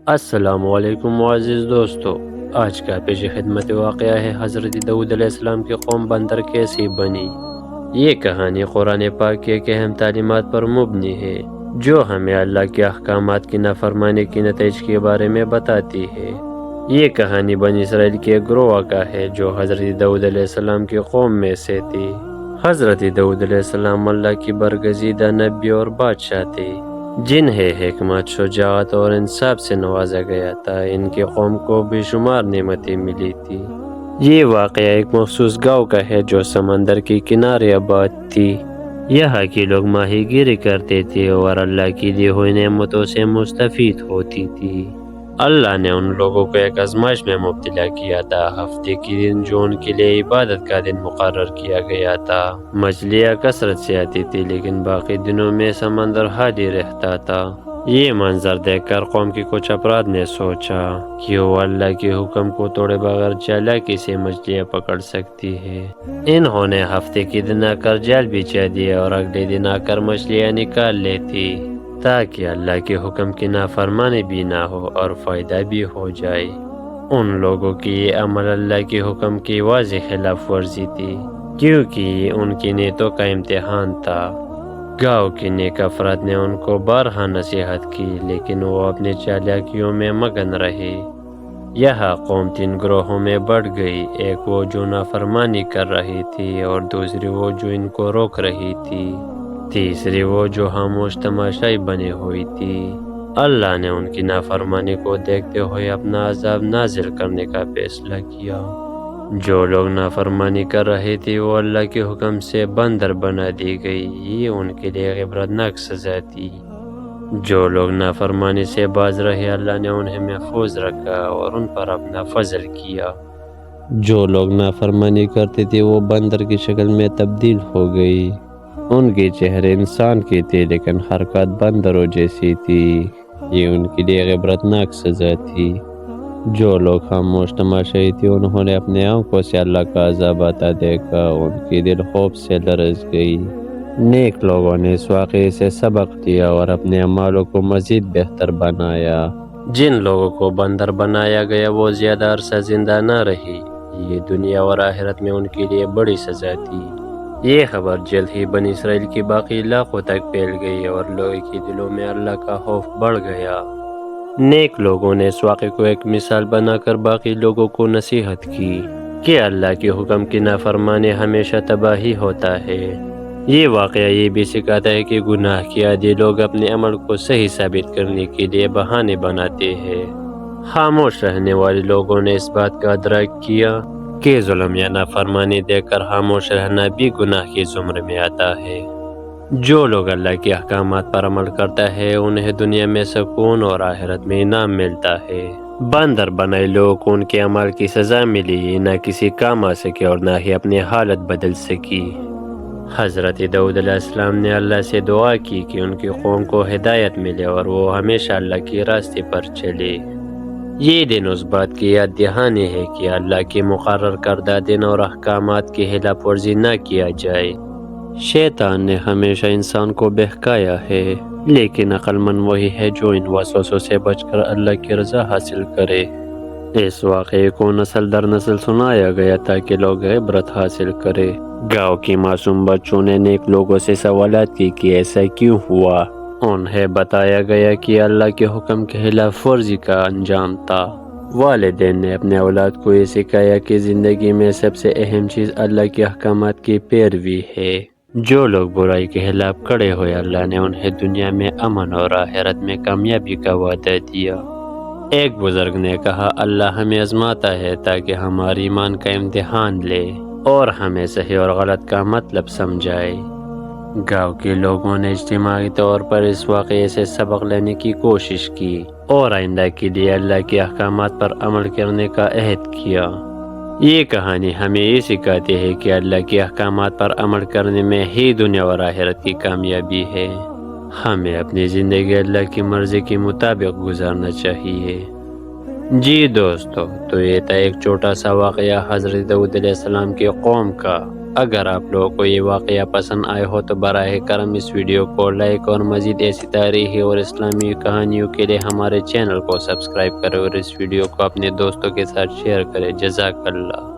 السلام علیکم معزز دوستو، آج کا پیش خدمت واقعہ ہے حضرت داؤد علیہ السلام کی قوم بندر کیسی بنی۔ یہ کہانی قرآن پاک کی ایک اہم تعلیمات پر مبنی ہے جو ہمیں اللہ کے احکامات کی نافرمانی کے نتائج کے بارے میں بتاتی ہے۔ یہ کہانی بنی اسرائیل کے ایک گروہ کا ہے جو حضرت داؤد علیہ السلام کی قوم میں سے تھی۔ حضرت داؤد علیہ السلام اللہ کی برگزیدہ نبی اور بادشاہ تھے جنہیں حکمت، شجاعت اور انصاف سے نوازا گیا تھا۔ ان کی قوم کو بے شمار نعمتیں ملی تھی۔ یہ واقعہ ایک مخصوص گاؤں کا ہے جو سمندر کے کنارے آباد تھی۔ یہاں کے لوگ ماہی گیری کرتے تھے اور اللہ کی دی ہوئی نعمتوں سے مستفید ہوتی تھی۔ اللہ نے ان لوگوں کو ایک آزمائش میں مبتلا کیا تھا۔ ہفتے کے دن جو ان کے لیے عبادت کا دن مقرر کیا گیا تھا، مچھلیاں کثرت سے آتی تھی لیکن باقی دنوں میں سمندر خالی رہتا تھا۔ یہ منظر دیکھ کر قوم کے کچھ افراد نے سوچا کہ وہ اللہ کے حکم کو توڑے بغیر چالاکی سے مچھلیاں پکڑ سکتی ہے۔ انہوں نے ہفتے کے دن آ کر جال بچھا دیا اور اگلے دن آ کر مچھلیاں نکال لیتی تاکہ اللہ کے حکم کی نافرمانی بھی نہ ہو اور فائدہ بھی ہو جائے۔ ان لوگوں کی یہ عمل اللہ کے حکم کی واضح خلاف ورزی تھی کیونکہ یہ ان کی نیتوں کا امتحان تھا۔ گاؤں کے نیک افراد نے ان کو بارہا نصیحت کی لیکن وہ اپنی چالاکیوں میں مگن رہے۔ یہاں قوم 3 گروہوں میں بڑھ گئی، ایک وہ جو نافرمانی کر رہی تھی اور دوسری وہ جو ان کو روک رہی تھی، تیسری وہ جو خاموش تماشائی بنی ہوئی تھی۔ اللہ نے ان کی نافرمانی کو دیکھتے ہوئے اپنا عذاب نازل کرنے کا فیصلہ کیا۔ جو لوگ نافرمانی کر رہے تھے وہ اللہ کے حکم سے بندر بنا دی گئی۔ یہ ان کے لیے عبرتناک سزا تھی۔ جو لوگ نافرمانی سے باز رہے اللہ نے انہیں محفوظ رکھا اور ان پر اپنا فضل کیا۔ جو لوگ نافرمانی کرتے تھے وہ بندر کی شکل میں تبدیل ہو گئی۔ ان کے چہرے انسان کے تھے لیکن حرکات بندروں جیسی تھی۔ یہ ان کے لیے عبرتناک سزا تھی۔ جو لوگ خاموش تماشائی تھے انہوں نے اپنے آنکھوں سے اللہ کا عذاب آتا دیکھا، ان کی دل خوف سے لرز گئی۔ نیک لوگوں نے اس واقعے سے سبق لیا اور اپنے اعمالوں کو مزید بہتر بنایا۔ جن لوگوں کو بندر بنایا گیا وہ زیادہ عرصہ زندہ نہ رہی۔ یہ دنیا اور آخرت میں ان کے لیے بڑی سزا تھی۔ یہ خبر جلد ہی بنی اسرائیل کے باقی علاقوں تک پھیل گئی اور لوگوں کے دلوں میں اللہ کا خوف بڑھ گیا۔ نیک لوگوں نے اس واقعے کو ایک مثال بنا کر باقی لوگوں کو نصیحت کی کہ اللہ کے حکم کی نافرمانی ہمیشہ تباہی ہوتا ہے۔ یہ واقعہ یہ بھی سکھاتا ہے کہ گناہ کے عادی لوگ اپنے عمل کو صحیح ثابت کرنے کے لیے بہانے بناتے ہیں۔ خاموش رہنے والے لوگوں نے اس بات کا ادراک کیا کہ ظلم یا نافرمانی دیکھ کر خاموش رہنا بھی گناہ کے زمرے میں آتا ہے۔ جو لوگ اللہ کے احکامات پر عمل کرتا ہے انہیں دنیا میں سکون اور آخرت میں انعام ملتا ہے۔ بندر بنائے لوگوں کو ان کے عمل کی سزا ملی، نہ کسی کام آ سکے اور نہ ہی اپنی حالت بدل سکی۔ حضرت داؤد علیہ السلام نے اللہ سے دعا کی کہ ان کی قوم کو ہدایت ملے اور وہ ہمیشہ اللہ کے راستے پر چلے۔ یہ دن اس بات کی یاد دہانی ہے کہ اللہ کے مقرر کردہ دن اور احکامات کی خلاف ورزی نہ کیا جائے۔ شیطان نے ہمیشہ انسان کو بہکایا ہے لیکن عقل مند وہی ہے جو ان وسوسوں سے بچ کر اللہ کی رضا حاصل کرے۔ اس واقعے کو نسل در نسل سنایا گیا تاکہ لوگ عبرت حاصل کرے۔ گاؤں کے معصوم بچوں نے نیک لوگوں سے سوالات کی کہ ایسا کیوں ہوا۔ انہیں بتایا گیا کہ اللہ کے حکم کے خلاف ورزی کا انجام تھا۔ والدین نے اپنے اولاد کو یہ سکھایا کہ زندگی میں سب سے اہم چیز اللہ کے احکامات کی پیروی ہے۔ جو لوگ برائی کے خلاف کھڑے ہوئے اللہ نے انہیں دنیا میں امن اور آخرت میں کامیابی کا وعدہ دیا۔ ایک بزرگ نے کہا، اللہ ہمیں آزماتا ہے تاکہ ہمارے ایمان کا امتحان لے اور ہمیں صحیح اور غلط کا مطلب سمجھائے۔ گاؤں کے لوگوں نے اجتماعی طور پر اس واقعے سے سبق لینے کی کوشش کی اور آئندہ کے لیے اللہ کے احکامات پر عمل کرنے کا عہد کیا۔ یہ کہانی ہمیں یہ سکھاتی ہے کہ اللہ کے احکامات پر عمل کرنے میں ہی دنیا اور آخرت کی کامیابی ہے۔ ہمیں اپنی زندگی اللہ کی مرضی کے مطابق گزارنا چاہیے۔ جی دوستو، تو یہ تھا ایک چھوٹا سا واقعہ حضرت داؤد علیہ السلام کی قوم کا۔ اگر آپ لوگوں کو یہ واقعہ پسند آئے ہو تو براہ کرم اس ویڈیو کو لائک اور مزید ایسی تاریخی اور اسلامی کہانیوں کے لیے ہمارے چینل کو سبسکرائب کریں اور اس ویڈیو کو اپنے دوستوں کے ساتھ شیئر کریں۔ جزاک اللہ۔